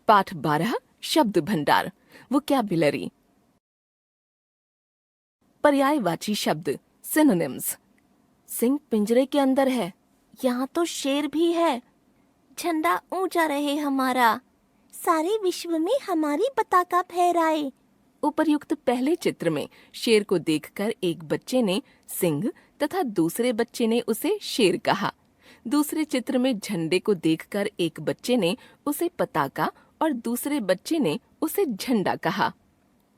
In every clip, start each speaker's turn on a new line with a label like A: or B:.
A: पाठ 12 शब्द भंडार वोकैब्युलरी। पर्यायवाची शब्द सिनोनिम्स। सिंह पिंजरे के अंदर है, यहाँ तो शेर भी है।
B: झंडा ऊंचा रहे हमारा, सारे विश्व में हमारी पताका फहराए।
A: उपर्युक्त पहले चित्र में शेर को देखकर एक बच्चे ने सिंह तथा दूसरे बच्चे ने उसे शेर कहा। दूसरे चित्र में झंडे को देखकर एक बच्चे ने उसे पताका और दूसरे बच्चे ने उसे झंडा कहा।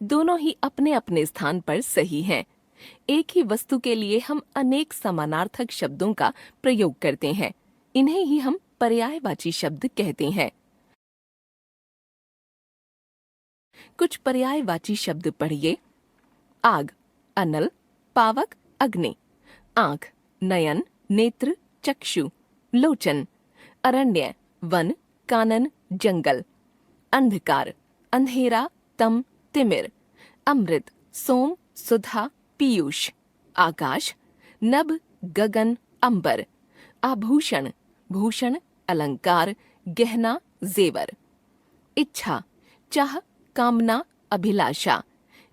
A: दोनों ही अपने अपने स्थान पर सही हैं। एक ही वस्तु के लिए हम अनेक समानार्थक शब्दों का प्रयोग करते हैं। इन्हें ही हम पर्यायवाची शब्द कहते हैं। कुछ पर्यायवाची शब्द पढ़िए। आग, अनल, पावक, अग्नि। आंख, नयन, नेत्र, चक्षु, लोचन। अरण्य, वन, कानन, जंगल। अंधकार, अंधेरा, तम, तिमिर। अमृत, सोम, सुधा, पीयूष। आकाश, नभ, गगन, अंबर। आभूषण, भूषण, अलंकार, गहना, जेवर। इच्छा, चाह, कामना, अभिलाषा।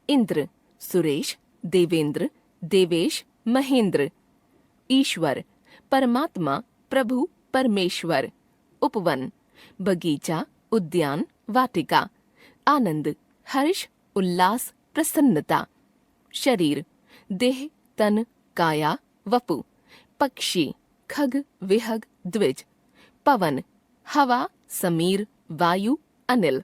A: इंद्र, सुरेश, देवेंद्र, देवेश, महेंद्र। ईश्वर, परमात्मा, प्रभु, परमेश्वर। उपवन, बगीचा, उद्यान, वाटिका। आनंद, हर्ष, उल्लास, प्रसन्नता। शरीर, देह, तन, काया, वपु। पक्षी, खग, विहग, द्विज। पवन, हवा, समीर, वायु, अनिल।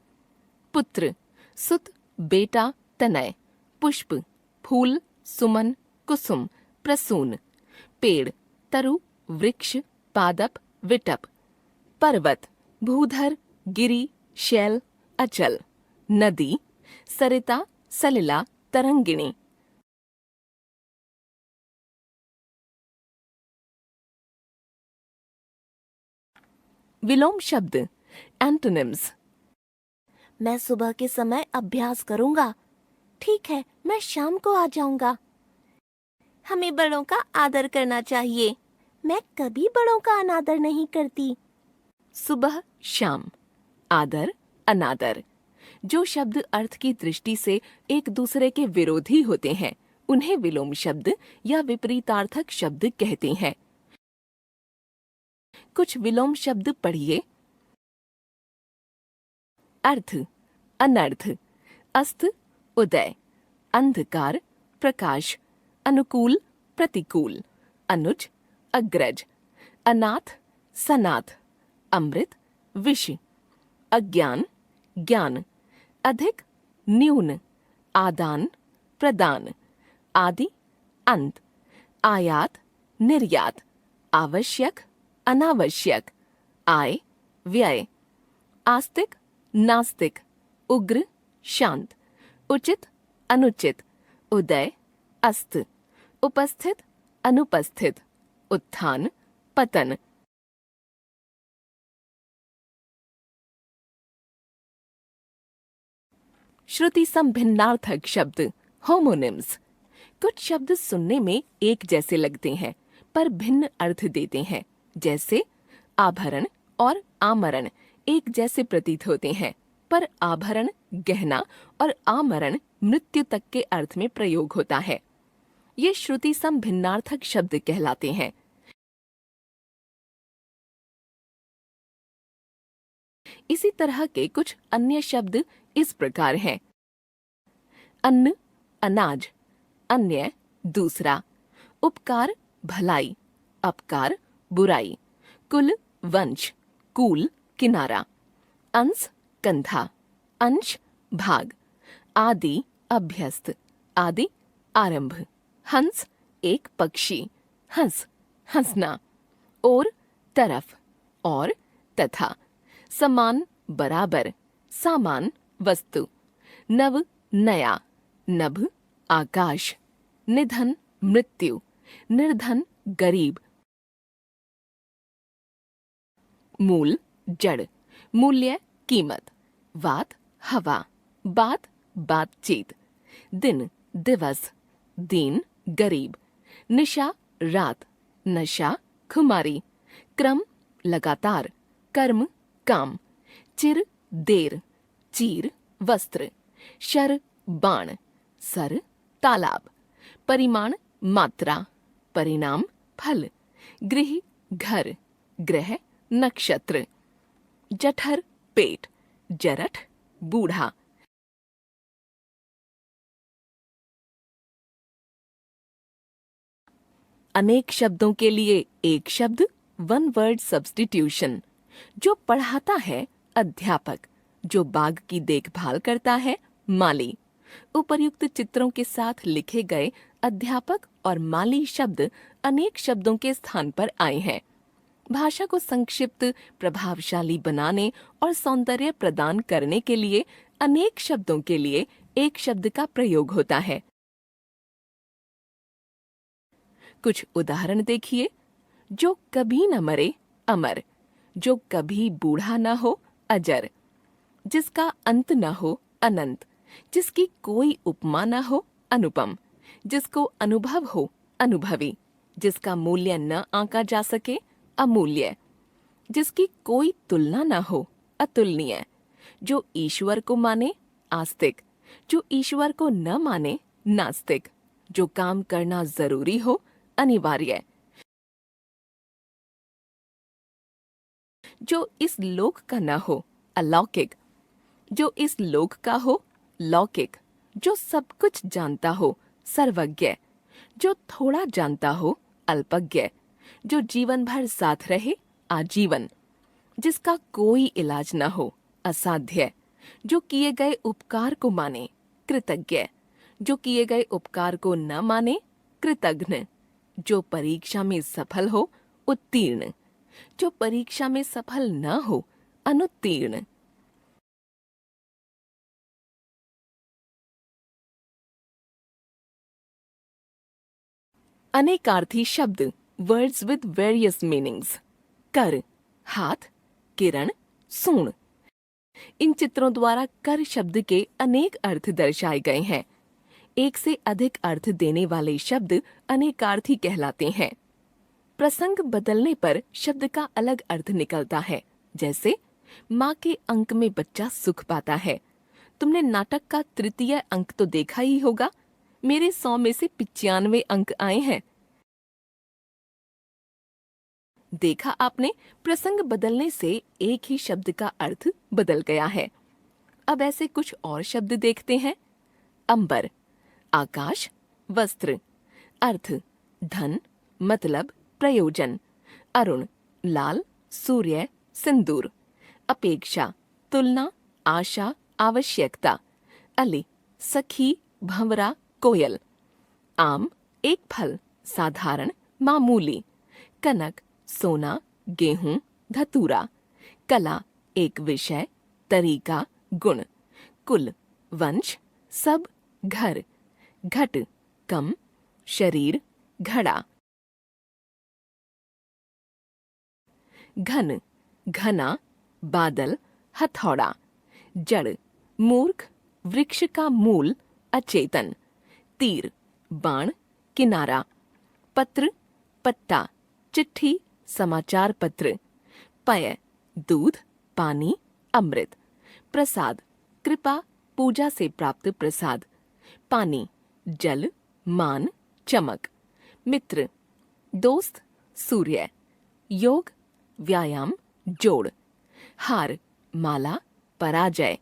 A: पुत्र, सुत, बेटा, तनय। पुष्प, फूल, सुमन, कुसुम, प्रसून। पेड़, तरु, वृक्ष, पादप, विटप। पर्वत, भूधर, गिरि, शैल, अचल। नदी, सरिता, सलिला, तरंगिणी। विलोम शब्द एंटोनिम्स।
B: मैं सुबह के समय अभ्यास करूंगा। ठीक है, मैं शाम को आ जाऊंगा। हमें बड़ों का आदर करना चाहिए। मैं कभी बड़ों का अनादर नहीं करती।
A: सुबह, शाम। आदर, अनादर। जो शब्द अर्थ की दृष्टि से एक दूसरे के विरोधी होते हैं उन्हें विलोम शब्द या विपरीतार्थक शब्द कहते हैं। कुछ विलोम शब्द पढ़िए। अर्थ, अनर्थ। अस्त, उदय। अंधकार, प्रकाश। अनुकूल, प्रतिकूल। अनुज, अग्रज। अनाथ, सनाथ। अमृत, विष। अज्ञान, ज्ञान। अधिक, न्यून। आदान, प्रदान। आदि, अंत। आयात, निर्यात। आवश्यक, अनावश्यक। आय, व्यय। आस्तिक, नास्तिक। उग्र, शांत। उचित, अनुचित। उदय, अस्त। उपस्थित, अनुपस्थित। उत्थान, पतन। श्रुति संभिन्नार्थक शब्द होमोनिम्स। कुछ शब्द सुनने में एक जैसे लगते हैं पर भिन्न अर्थ देते हैं। जैसे आभरण और आमरण एक जैसे प्रतीत होते हैं पर आभरण गहना और आमरण मृत्यु तक के अर्थ में प्रयोग होता है। ये श्रुति संभिन्नार्थक शब्द कहलाते हैं। इसी तरह के कुछ अन्य शब्द इस प्रकार हैं। अन्न, अनाज। अन्य, दूसरा। उपकार, भलाई। अपकार, बुराई। कुल, वंश। कूल, किनारा। अंश, कंधा। अंश, भाग। आदि, अभ्यस्त। आदि, आरंभ। हंस, एक पक्षी। हंस, हंसना। और, तरफ। और, तथा। समान, बराबर। सामान, वस्तु। नव, नया। नभ, आकाश। निधन, मृत्यु। निर्धन, गरीब। मूल, जड़। मूल्य, कीमत। वात, हवा। बात, बातचीत। दिन, दिवस। दीन, गरीब। निशा, रात। नशा, खुमारी। क्रम, लगातार। कर्म, काम। चिर, देर, चीर, वस्त्र, शर, बाण, सर, तालाब, परिमाण, मात्रा, परिणाम, फल, गृह, घर, ग्रह, नक्षत्र, जठर, पेट, जरठ, बूढ़ा। अनेक शब्दों के लिए एक शब्द, वन वर्ड सब्स्टिट्यूशन। जो पढ़ाता है अध्यापक, जो बाग की देखभाल करता है माली। उपर्युक्त चित्रों के साथ लिखे गए अध्यापक और माली शब्द अनेक शब्दों के स्थान पर आए हैं। भाषा को संक्षिप्त, प्रभावशाली बनाने और सौंदर्य प्रदान करने के लिए अनेक शब्दों के लिए एक शब्द का प्रयोग होता है। कुछ उदाहरण देखिए। जो कभी न मरे, अमर। जो कभी बूढ़ा न हो, अजर। जिसका अंत न हो, अनंत। जिसकी कोई उपमा न हो, अनुपम। जिसको अनुभव हो, अनुभवी। जिसका मूल्य न आंका जा सके, अमूल्य। जिसकी कोई तुलना न हो, अतुलनीय। जो ईश्वर को माने, आस्तिक। जो ईश्वर को न माने, नास्तिक। जो काम करना जरूरी हो, अनिवार्य। जो इस लोक का न हो, अलौकिक। जो इस लोक का हो, लौकिक। जो सब कुछ जानता हो, सर्वज्ञ। जो थोड़ा जानता हो, अल्पज्ञ। जो जीवन भर साथ रहे, आजीवन। जिसका कोई इलाज न हो, असाध्य। जो किए गए उपकार को माने, कृतज्ञ। जो किए गए उपकार को न माने, कृतघ्न। जो परीक्षा में सफल हो, उत्तीर्ण। जो परीक्षा में सफल न हो, अनुत्तीर्ण। अनेकार्थी शब्द, वर्ड्स विद वेरियस मीनिंग्स। कर, हाथ, किरण, सूंड। इन चित्रों द्वारा कर शब्द के अनेक अर्थ दर्शाए गए हैं। एक से अधिक अर्थ देने वाले शब्द अनेकार्थी कहलाते हैं। प्रसंग बदलने पर शब्द का अलग अर्थ निकलता है। जैसे माँ के अंक में बच्चा सुख पाता है। तुमने नाटक का तृतीय अंक तो देखा ही होगा। मेरे 100 में से 95 अंक आए हैं। देखा आपने, प्रसंग बदलने से एक ही शब्द का अर्थ बदल गया है। अब ऐसे कुछ और शब्द देखते हैं। अंबर, आकाश, वस्त्र। अर्थ, धन, मतलब, प्रयोजन। अरुण, लाल, सूर्य, सिंदूर। अपेक्षा, तुलना, आशा, आवश्यकता। अली, सखी, भंवरा, कोयल। आम, एक फल, साधारण, मामूली। कनक, सोना, गेहूं, धतूरा। कला, एक विषय, तरीका, गुण। कुल, वंश, सब, घर। घट, कम, शरीर, घड़ा। घन, घना, बादल, हथौड़ा। जड़, मूर्ख, वृक्ष का मूल, अचेतन। तीर, बाण, किनारा। पत्र, पत्ता, चिट्ठी, समाचार पत्र। पय, दूध, पानी, अमृत। प्रसाद, कृपा, पूजा से प्राप्त प्रसाद। पानी, जल, मान, चमक। मित्र, दोस्त, सूर्य। योग, व्यायाम, जोड़। हार, माला, पराजय।